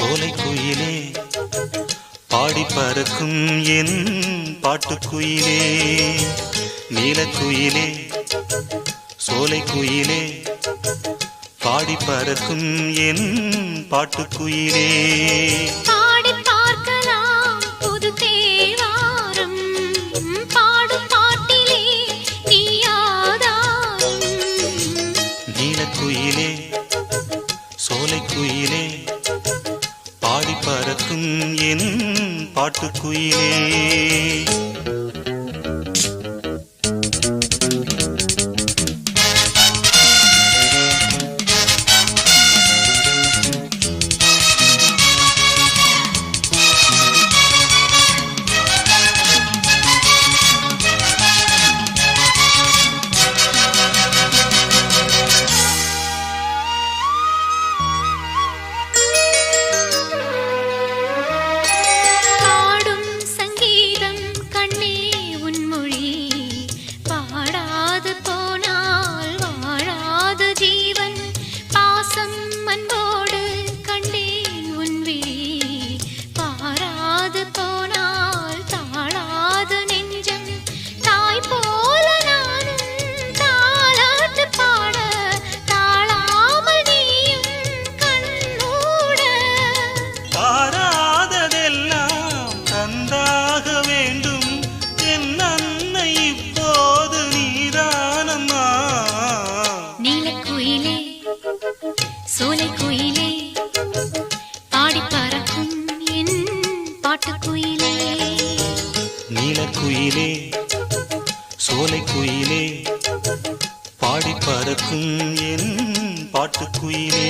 சோலை குயிலே பாடி பறக்கும் என் பாட்டுக்குயிலே, நீலக்குயிலே சோலை குயிலே பாடி பறக்கும் என் பாட்டுக்குயிலே. பாடி பார்க்கலாம் புது தேவாரம், பாடும் பாட்டிலே நீயாதாரம். நீலக்குயிலே சோலை குயிலே பாடி பறக்கும் என் பாட்டுக்குயிலே. சோலை குயிலே பாடி பறக்கும் என் பாட்டுக்குயிலே. நீலக்குயிலே சோலை குயிலே பாடி பறக்கும் என் பாட்டுக்குயிலே.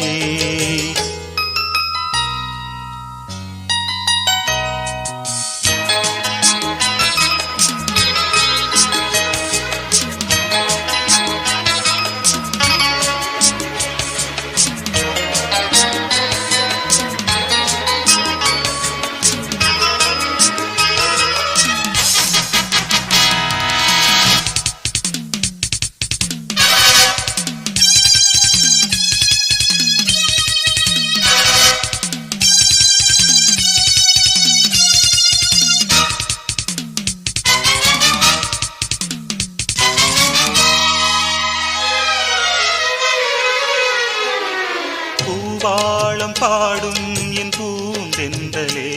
பூவாளம் பாடும் என் பூந்தென்றலே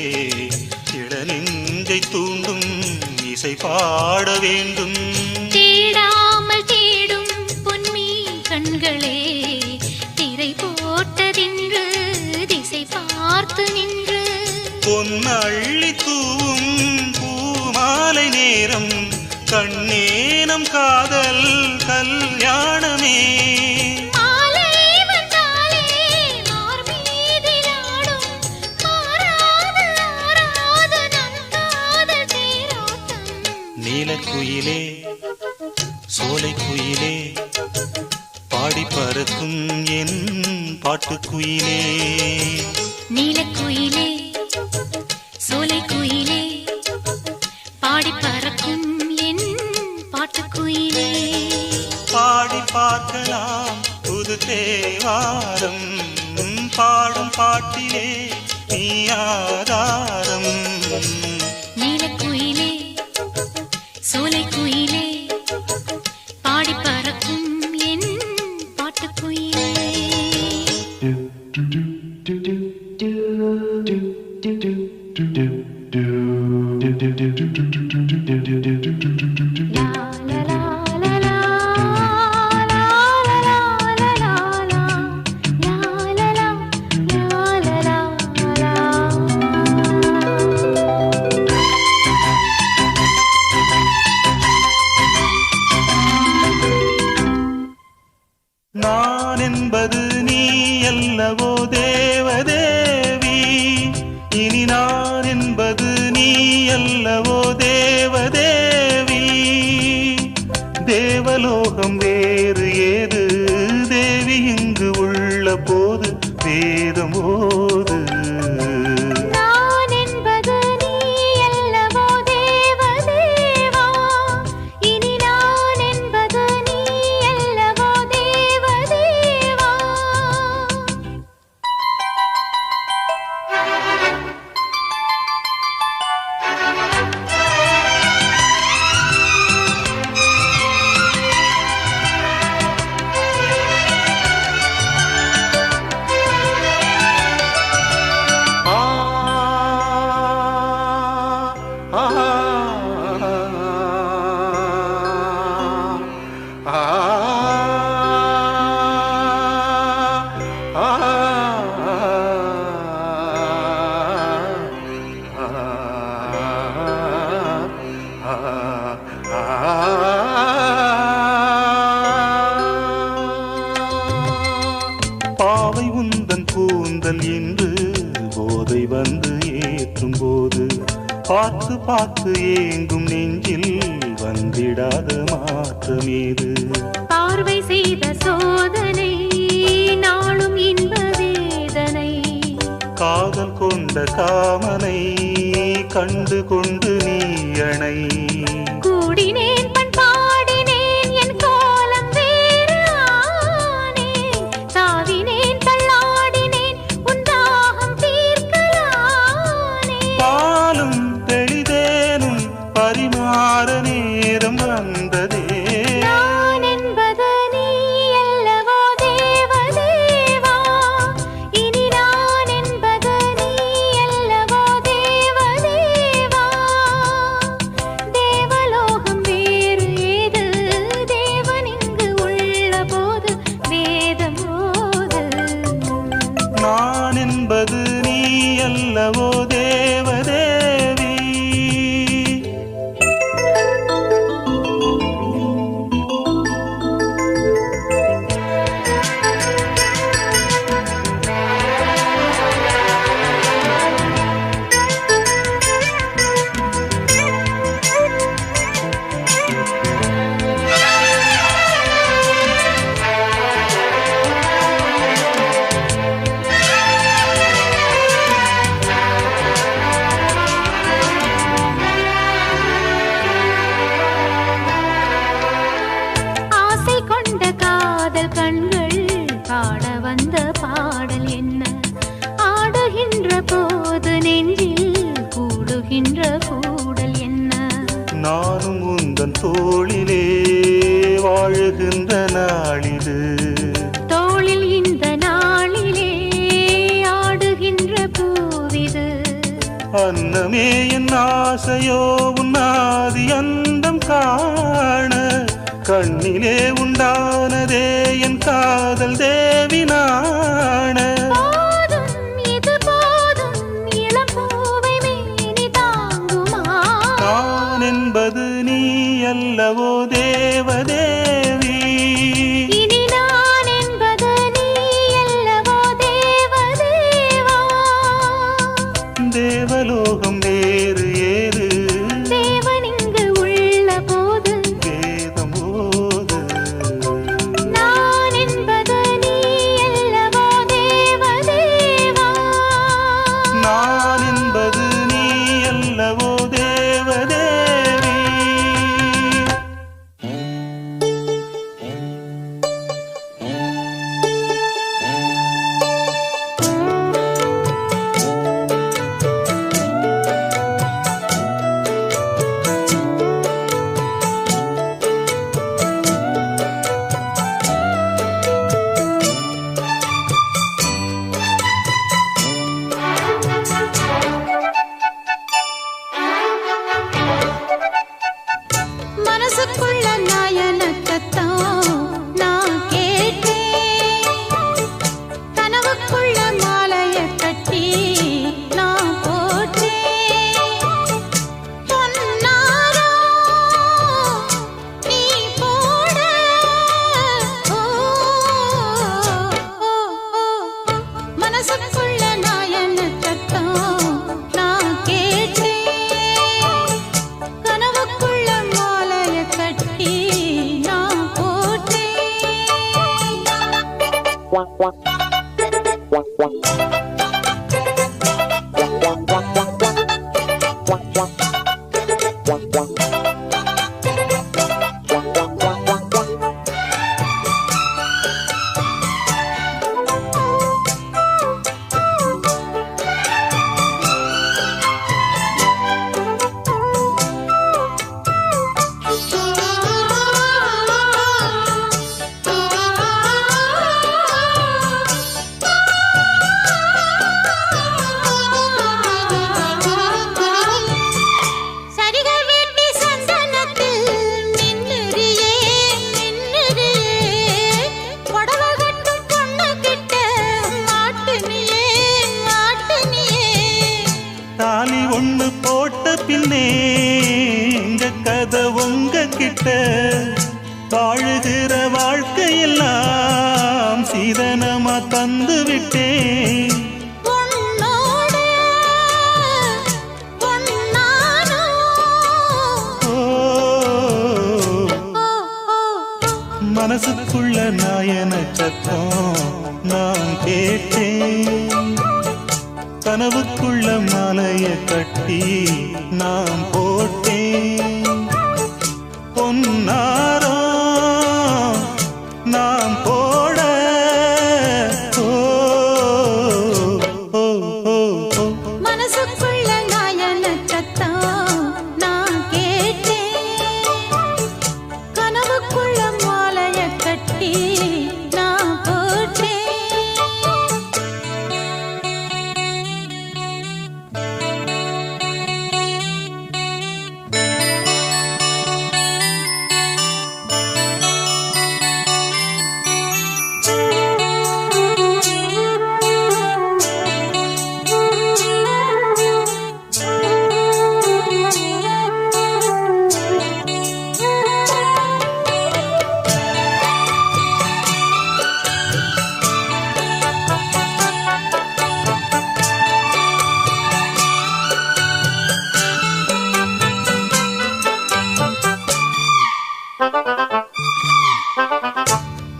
இளநெஞ்சை தூண்டும் இசை பாட வேண்டும். தேடாமல் தேடும் பொன்மீன் கண்களே திரை போட்டதின்று திசை பார்த்து நின்று பொன்னள்ளி தூவும் பூமாலை நேரம் கண்ணேனம் காதல் கல்யாணமே. நீலக்குயிலே சோலை குயிலே பாடி பறக்கும் என் பாட்டுக்குயிலே. நீலக்குயிலே சோலை குயிலே பாடி பறக்கும் என் பாட்டுக்குயிலே. பாடி பார்க்கலாம் புது தேவாரம், பாடும் பாட்டிலே நீ ஆதாரம். நீலக்குயிலே சோலை குயிலே பாடி பறக்கும் என் பாட்டுக்குயிலே. நான் என்பது நீ அல்லவோ தேவதேவி, இனி நான் என்பது நீ அல்லவோ தேவதேவி. தேவலோகம் வேறு ஏது தேவி இங்கு உள்ள போது வேதம் ஓது. பாவை உந்தன் கூந்தல் என்று போதை வந்து ஏற்றும் போது பார்த்து பார்த்து ஏங்கும் நெஞ்சில் வந்திடாத மாற்றமேது பார்வை செய்த சோதனை நாளும் இன்ப வேதனை காதல் கொண்ட காமனை கண்டு கொண்டு நீ அணை கூடினேன் பண்பாடினேன் என் கோலம் வேறு ஆனேன் தாவினேன் தள்ளாடினேன் உன் தாகம் தீர்க்கலானே பாலும் தெளிதேனும் பரிமாற நேரம் வந்ததே நான் என்பது நீ அல்லவோ தேவதேவா இனி நான் என்பது நீ அல்லவோ தேவதேவா தேவலோகம் வேறு ஏது தேவன் இங்கு உள்ள போது வேதம் போது நான் என்பது நீ அல்லவோ தேவதேவி ஆசை கொண்ட காதல் கண்கள் பாட வந்த பாடல் என்ன ஆடுகின்ற போது நெஞ்சில் கூடுகின்ற கூடல் என்ன நானும் உந்தன் தோளிலே வாழுகின்ற நாளிது தோளில் இந்த நாளிலே ஆடுகின்ற பூவிது அன்னமே என் ஆசையோ உன்னாதி அந்தம் காண கண்ணிலே உண்டானதே என் காதல் தேவி நாண போதும் இது போதும் இளம் பூவை மேனி தாங்குமா நான் என்பது நீ அல்லவோ தேவதேவி இனி நான் என்பது நீ அல்லவோ தேவதேவா தேவலோகம் வேறு ஏது தேவன் இங்கு உள்ள போது வேதமோது நான் என்பது நீ அல்லவோ தேவதேவா நான் என்பது நீ அல்லவோ தேவதேவி மனசுக்குள்ள நாயனத்தான் நான் கேட்டேன் கனவுக்குள்ள மாலைய கட்டி நான் போட்டேன் பொன்னாரோ நீ போட ஓ, ஓ, ஓ, மனசுக்குள்ள நாயனத்தான் நான் கேட்டேன் கனவுக்குள்ள மாலைய கட்டி நான் போட்டேன் பின்னே எங்க கதை உங்க கிட்ட வாழுகிற வாழ்க்கையெல்லாம் சீதனமா தந்த விட்டேன் உன்னோடு ஒன்னானோ. ஓ, மனசுக்குள்ள நாயன சத்தம் நான் கேட்டேன் கனவுக்குள்ள மாலைய கட்டி நான் போட்டேன் பொன்னாரோ நாம் போட ஓ, ஓ, ஓ, ஓ. மனசுக்குள்ள நாயன சத்தம் நான் கேட்டேன் கனவுக்குள்ள மாலைய கட்டி நான் போட்டேன்.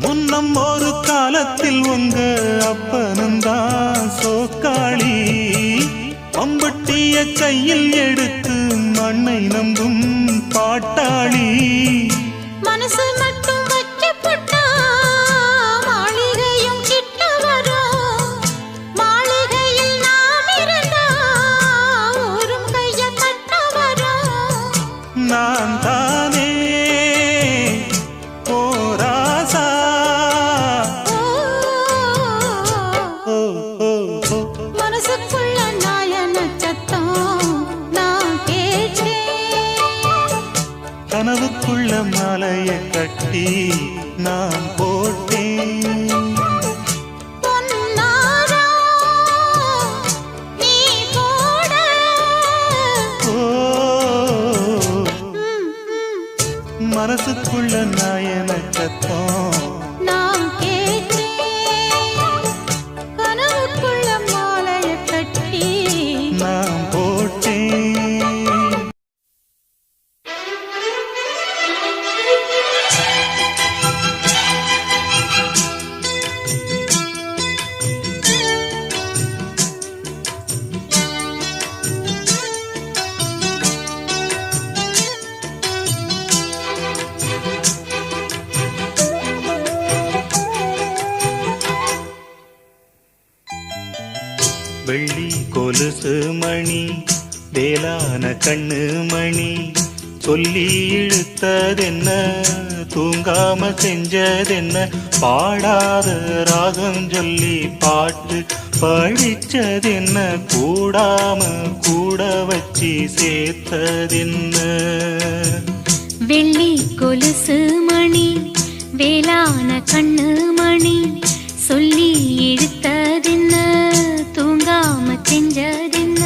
முன்னம் ஒரு காலத்தில் உங்க அப்பனந்தான் சோக்காளி அம்பட்டிய கையில் எடுத்து மண்ணை நம்பும் பாட்டாளி மனசு மட்டும் வச்சு போட்டா மாளிகையும் கிட்ட வரும். மாளிகையில் நாம் இருந்தா ஊரும் கைய தட்ட வரும். நான் தானே போராசா ஓ, ஓ, ஓ. மனசுக்குள்ள நாயன சத்தம் நான் கேட்டேன் கனவுக்குள்ள மாலைய கட்டி நான் போட்டேன் பொன்னாரா நீ போட. ஓ, ம், ம். மனசுக்குள்ள நாயன சத்தம் நான் கேட்டேன் கனவுக்குள்ள மாலைய கட்டி நான் போட்டேன் வெள்ளி கொலுசு மணி வேளான கண்ணு மணி சொல்லி இழுத்ததென்ன தூங்காம செஞ்சதென்ன பாடாத ராகம் சொல்லி பாட்டு படிச்சதென்ன கூடாம கூட வச்சு சேர்த்ததென்ன வெள்ளி கொலுசு மணி வேளான கண்ணு மணி சொல்லி இழுத்ததென்ன தூங்காம செஞ்சதென்ன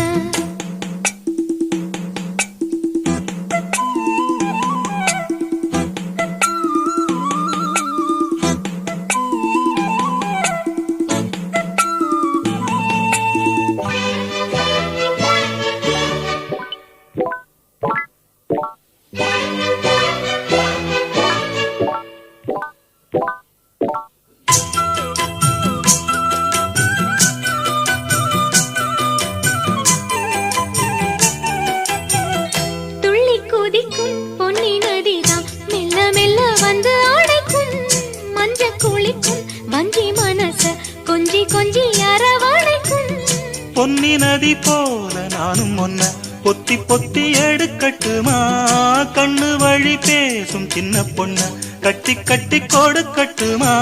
பொன்னி நதி போல நானும் ஒன்ன பொத்தி பொத்தி எடுக்கட்டுமா கண்ணு வழி பேசும் சின்ன பொண்ண கட்டி கட்டி கொடுக்கட்டுமா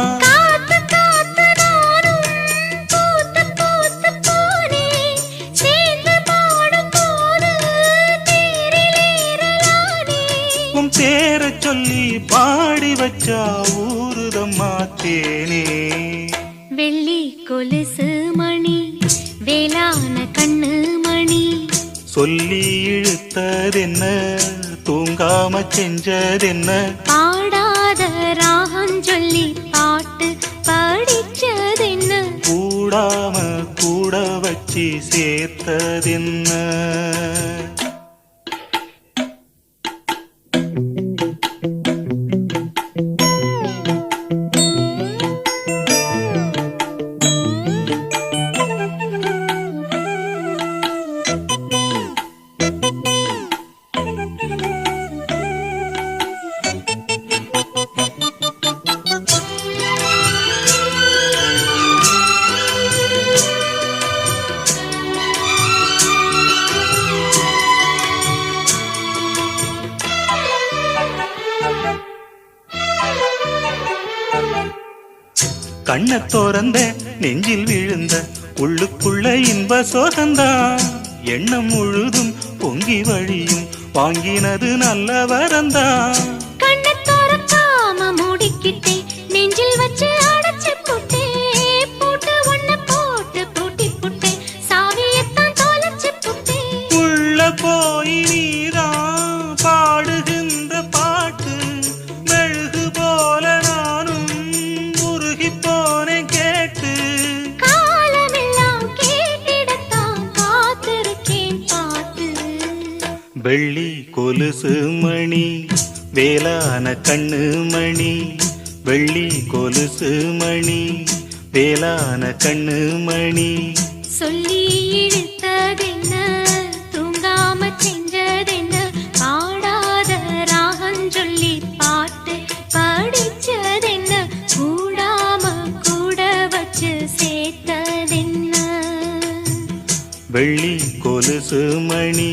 உன் பேரை சொல்லி பாடி வச்சா ஊருதம்மா தேனே வெள்ளி கொலுசு மணி வேளான கண்ணு மணி சொல்லி இழுத்ததென்ன தூங்காம செஞ்சதென்ன பாடாத ராகம் சொல்லி பாட்டு படிச்சதென்ன கூடா சேர்த்ததென்ன? கண்ண தோறந்த நெஞ்சில் விழுந்த உள்ளுக்குள்ள இன்ப சோகந்தான், எண்ணம் முழுதும் பொங்கி வழியும் வாங்கினது நல்ல வரந்தான். கண்ண தோறக்காம மூடிக்கிட்டே நெஞ்சில் வச்சு அடைச்சு போட்டே, போட்டு ஒண்ணு போட்டு பூட்டி புட்டே, சாவியத்தான் தொலைச்சு புட்டே. உள்ள போய் நீதான் பாடுகின்ற பாட்டு, மெழுகு போல நானும் உருகி போனேன் கேட்டு. காலமெல்லாம் கேட்டிடத்தான் காத்திருக்கேன் பாட்டு. வெள்ளி கொலுசு மணி வேலான கண்ணு மணி, வெள்ளி கொலுசு மணி வேலான கண்ணு மணி. சொல்லி இழுத்ததென்ன, தூங்காம செஞ்சதென்ன, பாடாத ராகம் சொல்லி பாட்டு படிச்சதென்ன, கூடாம கூட வச்சு சேர்த்ததென்ன. வெள்ளி கொலுசு மணி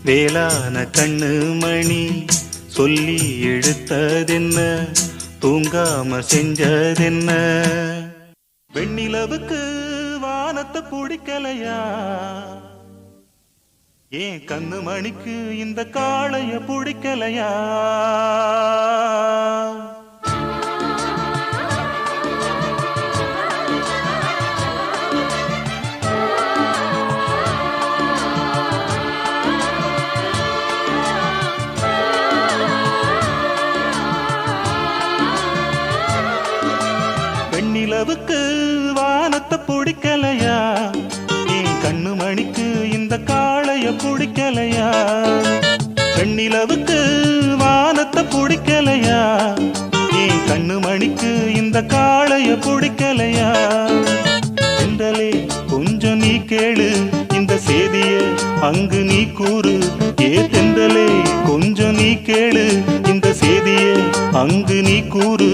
வேலான கண்ணு மணி, சொல்லி எடுத்ததென்ன, தூங்காம செஞ்சதென்ன. வெண்ணிலவுக்கு வானத்தை பிடிக்கலையா, ஏன் கண்ணு மணிக்கு இந்த காளைய பிடிக்கலையா? வெண்ணிலவுக்கு வானத்தை பிடிக்கலையா, ஏன் கண்ணு மணிக்கு இந்த காளைய பிடிக்கலையா? வெண்ணிலவுக்கு வானத்தை பிடிக்கலையா, ஏன் கண்ணு மணிக்கு இந்த காளைய பிடிக்கலையா? தென்றலே கொஞ்சம் நீ கேளு இந்த செய்திய அங்கு நீ கூறு. ஏ தென்றலே கொஞ்சம் நீ கேளு இந்த செய்திய அங்கு நீ கூறு.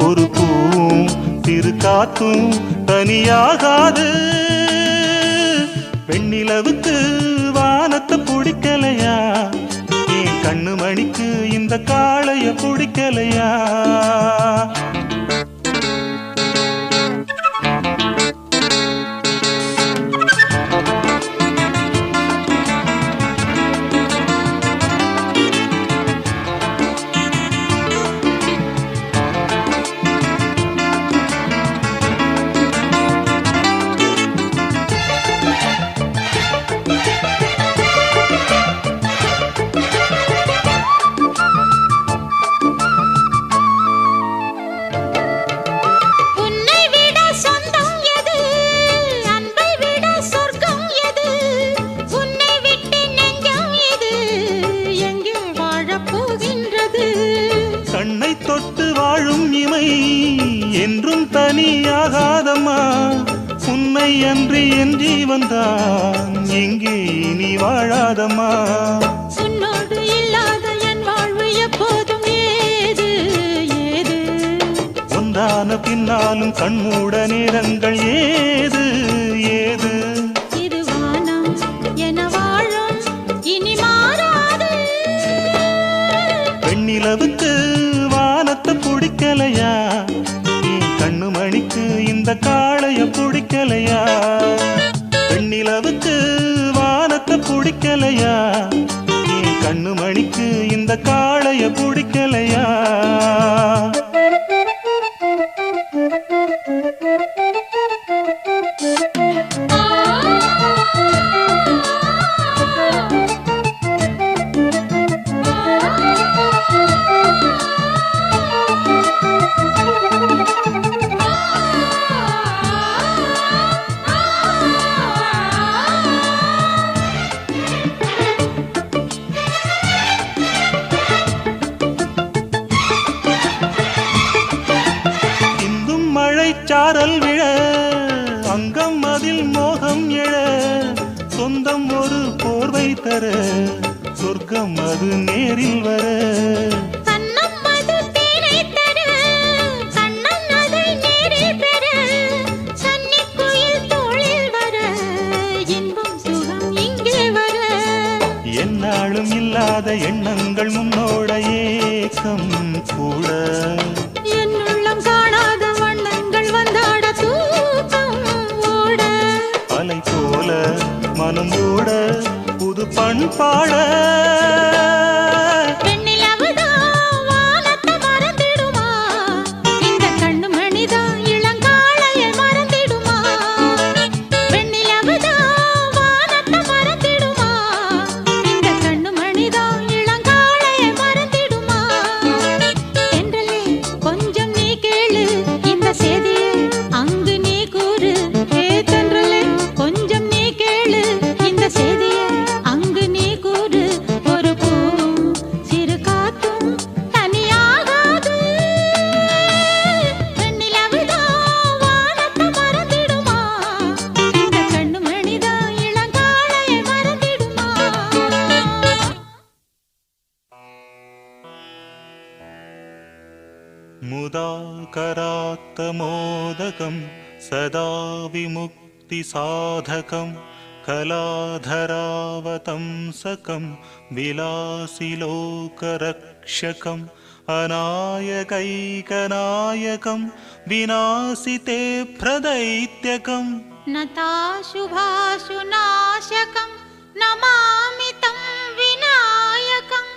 ஒரு பூவும் சிறு காத்தும் தனியாகாது. வெண்ணிலவுக்கு வானத்தை பிடிக்கலையா, ஏன் கண்ணு மணிக்கு இந்த காளைய பிடிக்கலையா? கண்ணை தொட்டு வாழும் இமை என்றும் தனியாகாதம்மா, உன்னை அன்றி என் ஜீவன்தான் எங்கே நீ வாழாதம்மா. உன்னோடு இல்லாத என் வாழ்வு எப்போதும் ஏது ஏது. ஒன்றான பின்னாலும் கண்மூட நேரங்கள் ஏது ஏது. இது வானம் என வாழும் இனி மாறாது. வெண்ணிலவுக்கு வானத்தை பிடிக்கலையா, ஏன் கண்ணு மணிக்கு இந்த காளைய பிடிக்கலையா? வெண்ணிலவுக்கு வானத்தை பிடிக்கலையா, ஏன் கண்ணு மணிக்கு இந்த காளைய பிடிக்கலையா? விழ அங்கம் அதில் மோகம் எழ சொந்தம் ஒரு போர்வை தர சொர்க்கம் அது நேரில் வர கண்ணம் அது தேனை தர கண்ணன் அதை நேரில் பெற சன்னிக் குயில் தோளில் வர இன்பம் சுகம் இங்கே வர எந்நாளும் இல்லாத எண்ணங்கள் முன்னோட ஏக்கம் கூட என்னுள்ளம் காணாத வண்ணங்கள் வந்தாட தூக்கம் ஓட அலை போல மனம் ஓட புது பண்பாட பெண்ணிலவுதான் வானத்தை மறந்திடுமா இந்த கண்ணு மணிதான் இளங்காளையை மறந்திடுமா பெண்ணிலவுதான் வானத்தை மறந்திடுமா இந்த கண்ணு மணிதான் இளங்காளையை மறந்திடுமா என்றலே கொஞ்சம் நீ கேளு இந்த செய்தியை அங்கு நீ கூறு தென்றலே கொஞ்சம் நீ கேளு இந்த செய்தியை அங்கு நீ கூறு ஒரு பூவும் சிறு காத்தும் தனியாகாது பெண்ணிலவுதான் வானத்தை மறந்திடுமா இந்த கண்ணு மணிதான் இளங்காளையை மறந்திடுமா मुदाकरात्त मोदकं सदा विमुक्तिसाधकं कलाधरावतंसकं विलासिलोकरक्षकम् अनायकैकनायकं विनाशिते प्रदैत्यकम् नताशुभाशु नाशकं नमामि तं विनायकं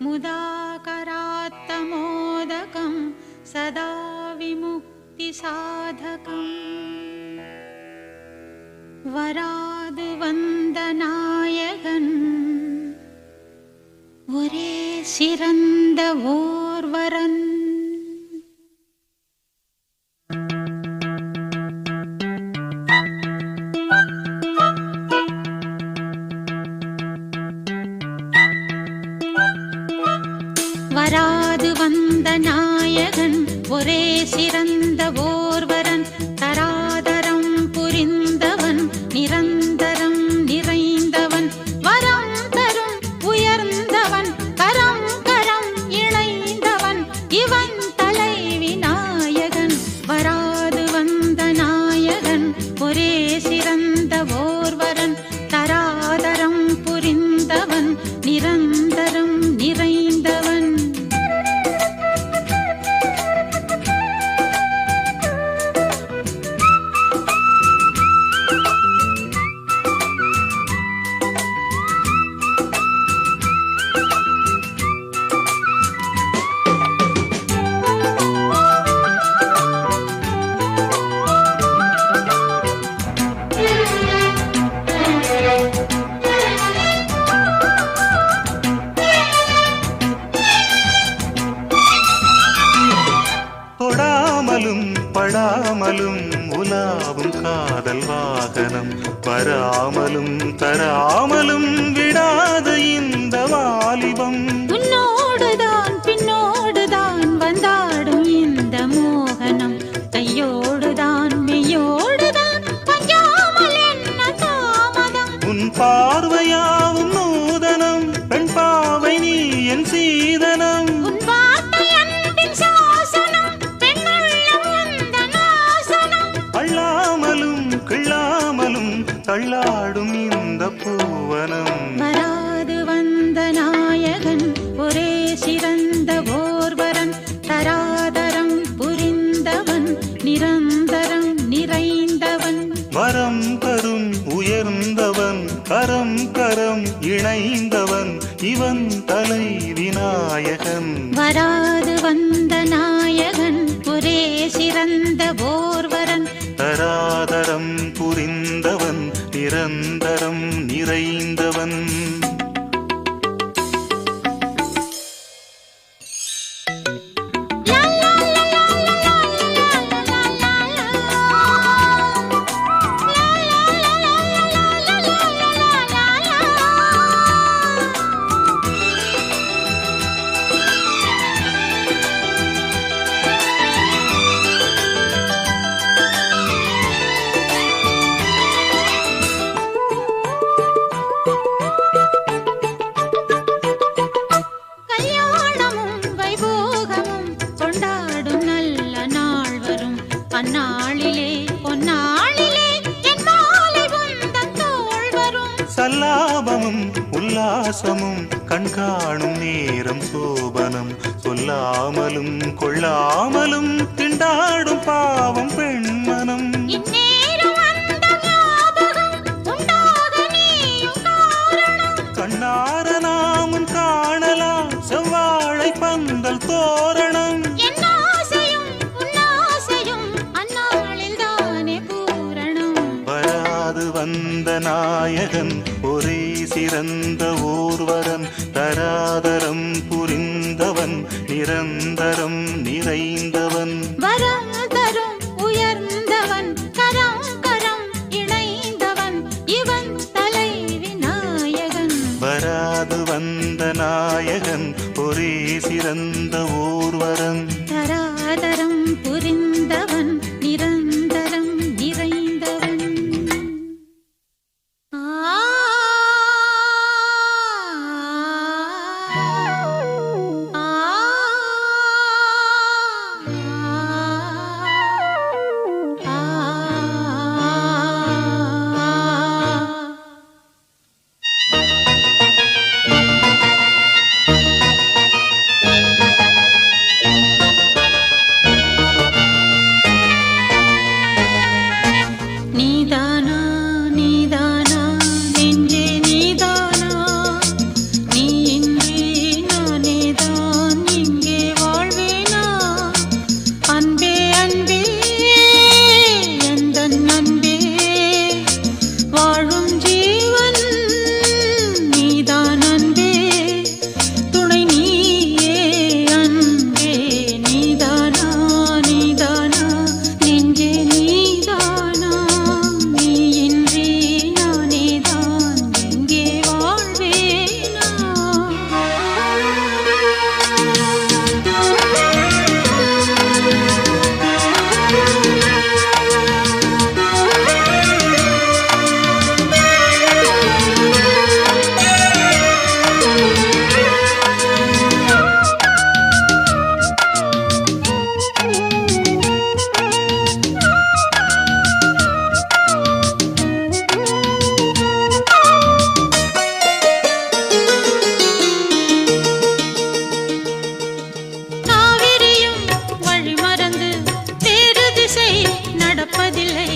मुदाकरात्तमोदकं सदा विमुक्तिसाधकम् वराது வந்த நாயகன் ஒரே சிறந்த ஓர்வரன் வராது வந்த நாயகன் ஒரே சிறந்த ஓர்வரன் தராதரம் புரிந்தவன் நிரந்தரம் நிறைந்தவன் வரம் தரும் உயர்ந்தவன் கரம் கரம் இணைந்தவன் இவன் தலை விநாயகன் வராது வந்த நாயகன் ஒரே சிறந்த ஓர்வரன் தராதரம் புரிந்தவன் நிரந்தரம் நிறைந்தவன் தொடாமலும் படாமலும் உலாவும் காதல் வாகனம் வராமலும் தராமலும் விடாத இந்த வாலிபம் உன்னோடுதான் பின்னோடுதான் வந்தாடும் இந்த மோகனம் கையோடுதான் மெய்யோடுதான் பஞ்சாமல் என்ன தாமதம் உன் பார்வையாவும் நூதனம் பெண் பாவை நீ என் சீதனம் உன் வார்த்தை அன்பின் சாசனம் பெண்ணுள்ளம் வந்த நாசனம் அள்ளாமலும் கிள்ளாமலும் தள்ளாடும் இந்த பூவனம் வராது வந்த நாயகன் ஒரே சிறந்த ஓர்வரன் தராதரம் புரிந்தவன் நிரந்தரம் நிறைந்தவன் வரம் தரும் உயர்ந்தவன் கரம் கரம் இணைந்தவன் இவன் தலை விநாயகன் வராது வந்த நாயகன் ஒரே சிறந்த ஓர்வரன் தராதரம் புரிந்தவன் நிரந்தரம் நிறைந்தவன் சல்லாபமும் உல்லாசமும் கண்காணும் நேரம் சோபனம் சொல்லாமலும் கொள்ளாமலும் திண்டாடும் பாவம் பெண்மனம் கண்ணார நாமும் காணலாம் செவ்வாழை பந்தல் தோரணம் வராது வந்த நாயகன் ஒரே சிறந்த ஓர்வரன் தராதரம் புரிந்தவன் நிரந்தரம் நிறைந்தவன் வரம் தரும் உயர்ந்தவன் கரம் கரம் இணைந்தவன் இவன் தலை விநாயகன் வராது வந்த நாயகன் ஒரே சிறந்த ஓர்வரன் தராதரம் புரிந்தவன் நிரந்தரம் நிறைந்தவன் நீதானா நீதானா நெஞ்சே நீதானா நீ இன்றி நானேதான் இங்கே வாழ்வேனா அன்பே அன்பே எந்தன் அன்பே வாழும் ஜீவன் நீதான் அன்பே துணை நீயே அன்பே நீதானா நீதானா நெஞ்சே நீதானா நீ இன்றி நானேதான் எங்கே வாழ்வேனா காவிரியும் வழி மறந்து வேறு திசை நடப்பதில்லை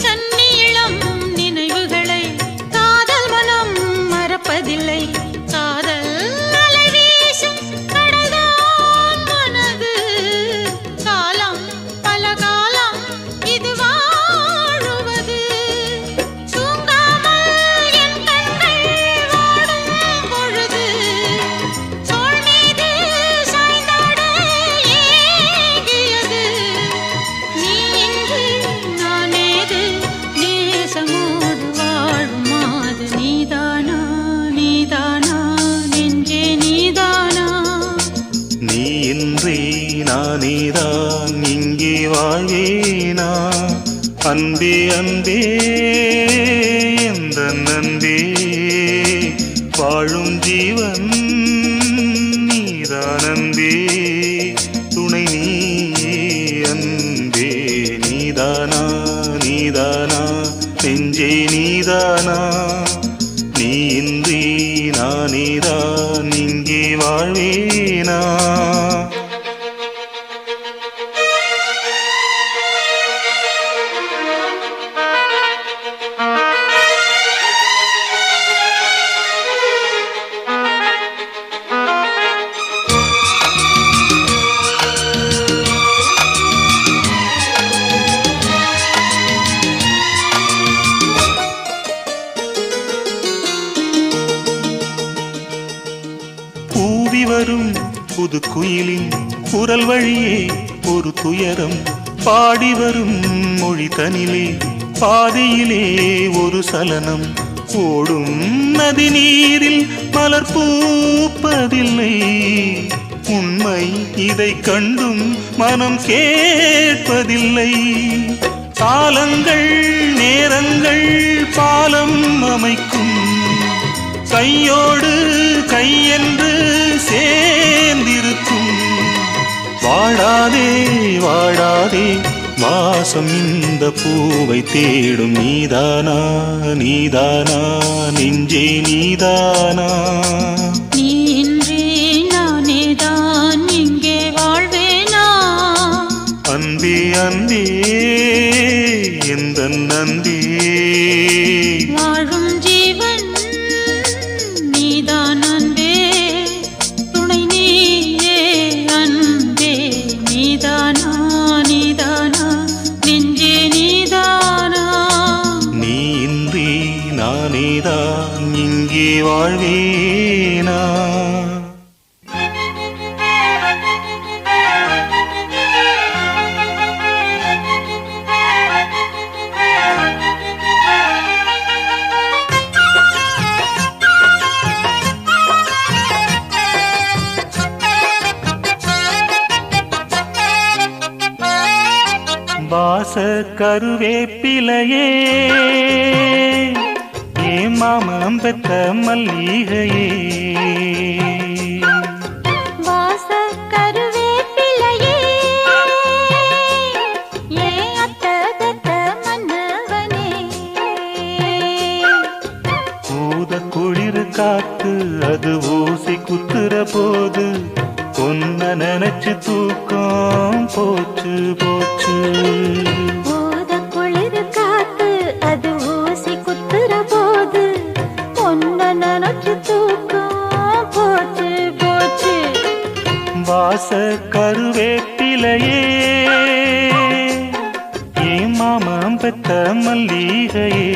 கன்னியிளம் நினைவுகளை காதல் மனம் மறப்பதில்லை காதல் அலை வீசும் கடல்தான் மனது காலம் பல காலம் இது வாழுவது தூங்காமல் என் கண்கள் வாடும் பொழுது தோள் மீது சாய்ந்தாட ஏங்கியது நீ இன்றி நானேது நேசமோடு வாழும் மாது நீதானா நீதானா நெஞ்சே நீதானா நீ இன்றி நானேதான் இங்கே வாழ்வேனா அன்பே அன்பே எந்தன் அன்பே வாழும் ஜீவன் நீதான் அன்பே துணை நீயே அன்பே நீதானா நீதானா நெஞ்சே நீதானா நீ இன்றி நானேதான் இங்கே வாழ்வேனா கூவி வரும் புது குயிலின் குரல் வழியே ஒரு துயரம் பாடி வரும் மொழி தனிலே பாதையிலே ஒரு சலனம் ஓடும் நதி நீரில் மலர் பூப்பதில்லை உண்மை இதை கண்டும் மனம் கேட்பதில்லை காலங்கள் நேரங்கள் பாலம் அமைக்கும் கையோடு கையென்று சேர்ந்திருக்கும் வாழாதே வாழாதே வாசம் இந்த பூவை தேடும் நீதானா நீதானா நெஞ்சே நீதானா நீ இன்றி நானேதான் இங்கே வாழ்வேனா அன்பே அன்பே எந்தன் அன்பே வாழும் ஜீவன் நீதான் அன்பே துணை நீயே அன்பே நீதானா நீதானா நெஞ்சே நீதானா நீ இன்றி நானேதான் இங்கே வாழ்வேனா வாச கருவேப்பிலையே ஏ மாமம் பெத்த மல்லிகையே வாச கருவேப்பிலையே ஏ அத்தகத்த மன்னவனே ஊத குளிர் காத்து அது ஊசி குத்துற போது உன்ன நினைச்சு தூக்கம் போச்சு போச்சு ஊத குளிர் காத்து அது ஊசி குத்துற போது உன்ன நினைச்சு தூக்கம் போச்சு போச்சு வாச கருவேப்பிலையே ஏ மாமம் பெத்த மல்லிகையே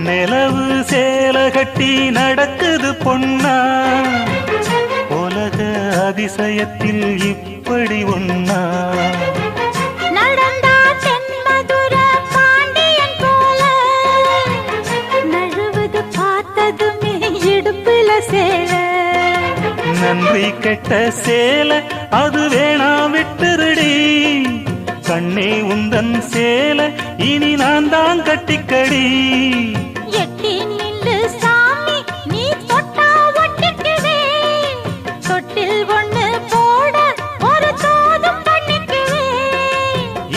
நிலவு சேல கட்டி நடக்குது பொன்னா உலக அதிசயத்தில் இப்படி ஒன்னா நடந்தா தென்மதுர பாண்டியன் போல நழுவுது பார்த்ததுமே இடுப்புல சேல நன்றி கெட்ட சேல அது வேணா விட்டுருடி கண்ணே உந்தன் சேல இனி நான் தான் கட்டிக்கடி எட்டி நில்லு சாமி நீ தொட்டா ஒட்டிக்குவே தொட்டில் ஒண்ணு போட ஒரு தோதும் பண்ணிக்குவே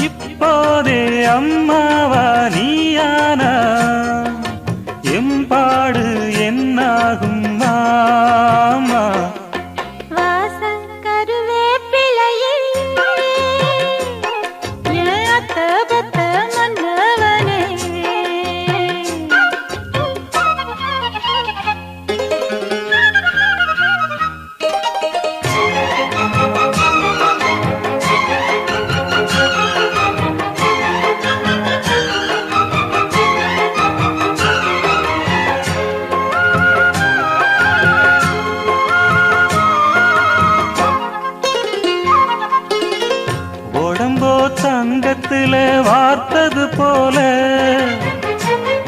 இப்போதே அம்மாவா நீயானா எம்பாடு என்னாகும் மாமா வாச கருவேப்பிலையே ஏ அத்தபத்த மன்னவனே உடம்போ தங்கத்துல வார்த்தது போல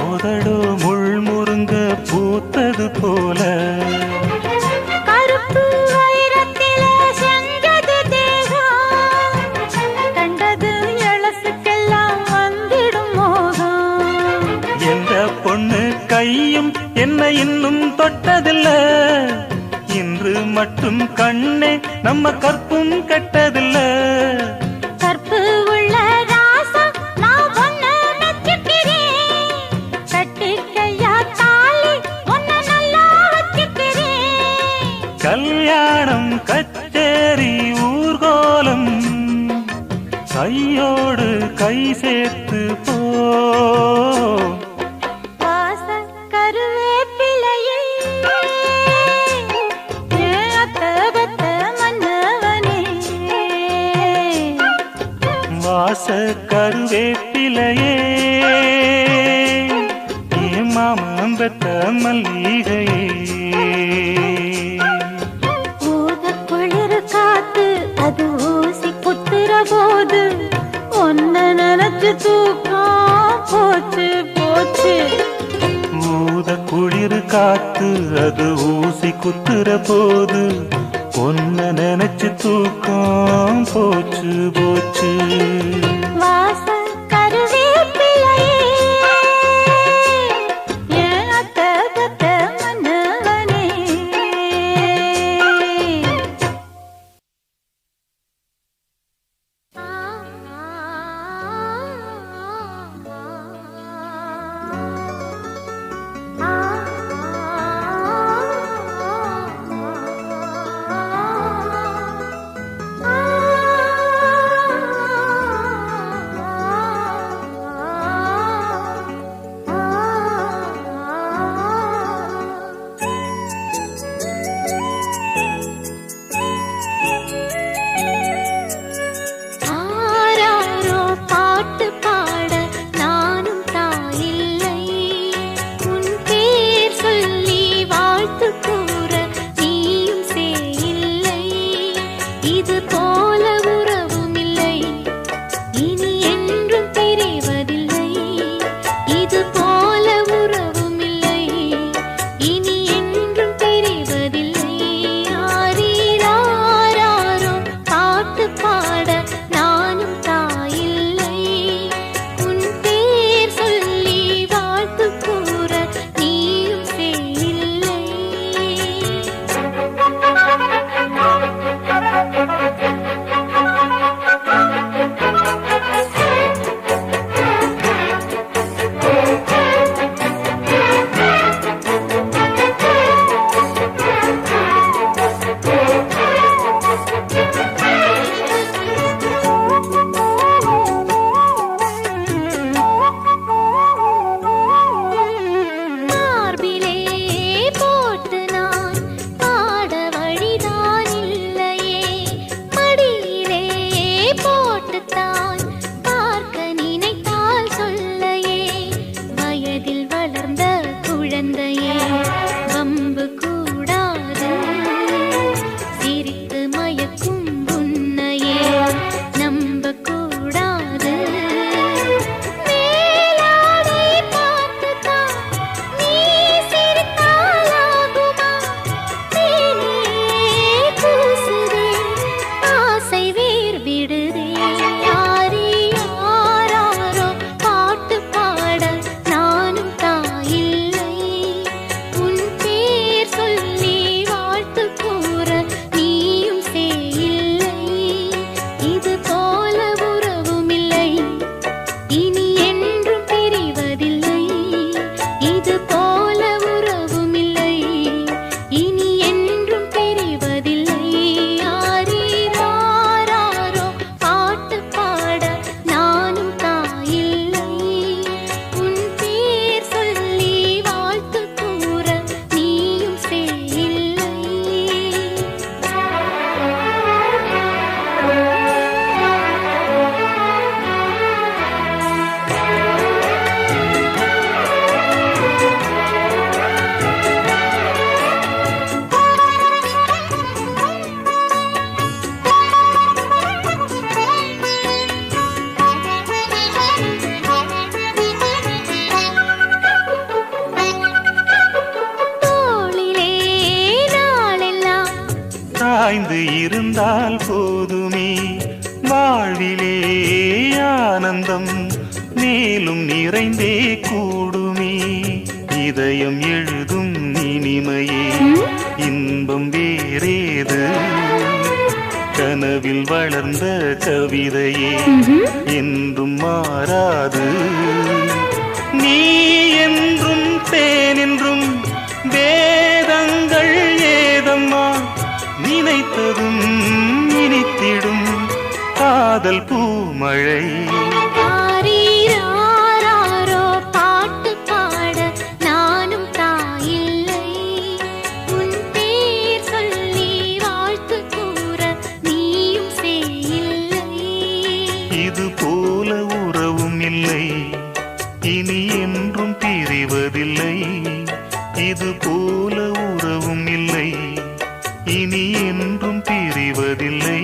உதடோ முள் முருங்க பூத்தது போல கருப்பு வைரத்திலே செஞ்சது தேகம் கண்டது எழசுக்கெல்லாம் வந்திடும் மோகம் எந்த பொண்ணு கையும் என்ன இன்னும் தொட்டதில்ல இன்று மட்டும் கண்ணே நம்ம கற்பும் கெட்டதில்ல கற்பு உள்ள ராசம் நான் ஒன்ன மெச்சுக்கிறேன் கட்டிக்கையா தாலி ஒன்ன நல்லா வச்சுக்கிறேன் கல்யாணம் கச்சேரி ஊர்கோலம் கையோடு கை சேர்த்து போ வாச கருவேப்பிலையே ஏ அத்தபத்த மன்னவனே வாச கருவேப்பிலையே ஏ மாமம் பெத்த மல்லிகையே ஊத குளிர் காத்து அது ஊசி குத்துற போது ஒன்ன காத்து அது ஊசி குத்துற போது ஒன்ன நினைச்சு தூக்கம் போச்சு போச்சு. வாச கருவேப்பிலையே என் அத்தை பெத்த மன்னவனே. ஆராரோ பாட்டு பாட நானும் தாயில்லை, உன் பேர் சொல்லி வாழ்த்து கூற நீயும் சேயில்லை. இது போல உறவும் இல்லை, இனி என்றும் பிரிவதில்லை. இது போல உறவும் இல்லை, இனி என்றும் பிரிவதில்லை. ஆரீராரோ பாட்டு பாட நானும் தாயில்லை, உன் பேர் சொல்லி வாழ்த்து கூற நீயும் சேயில்லை. மார்பிலே போட்டு நான் பாட வழிதான் இல்லையே, மடியிலே போட்டுத்தான் பார்க்க நினைத்தால் சொல்லையே. வயதில் வளர்ந்த குழந்தையே வம்பு கூடாது, சிரித்து மயக்கும் உன்னையே நம்ப கூடாது. மேலாடை பார்த்துத்தான் நீ சிரித்தாலாகுமா, தேனியே பூசுதே ஆசை வேர் விடுதே. ஆரீராரோ பாட்டு பாட நானும் தாயில்லை, உன் பேர் சொல்லி வாழ்த்து கூற நீயும் சேயில்லை. இது போல உறவும் இல்லை, இனி என்றும் பிரிவதில்லை. இது போல உறவும் இல்லை, இனி என்றும் பிரிவதில்லை. ஆரீராரோ பாட்டு பாட நானும் தாயில்லை, உன் பேர் சொல்லி வாழ்த்து கூற நீயும் சேயில்லை. தோளிலே நாளெல்லாம் சாய்ந்து இருந்தால் போதுமே, வாழ்விலே ஆனந்தம் மேலும் நிறைந்தே கூடுமே. இதயம் எழுதும் இனிமையே இன்பம் வேறேது, கனவில் வளர்ந்த கவிதையே என்றும் மாறாது. நீ என்றும் தேனென்றும் வேதங்கள் ஏதம்மா, நினைத்ததும் இனித்திடும் காதல் பூமழை. ஆரீராரோ பாட்டு பாட நானும் தாயில்லை, உன் பேர் சொல்லி வாழ்த்து கூற நீயும் சேயில்லை. இது போல உறவும் இல்லை, இனி என்றும் பிரிவதில்லை. இது போல உறவும் இல்லை, இனி என்றும் பிரிவதில்லை.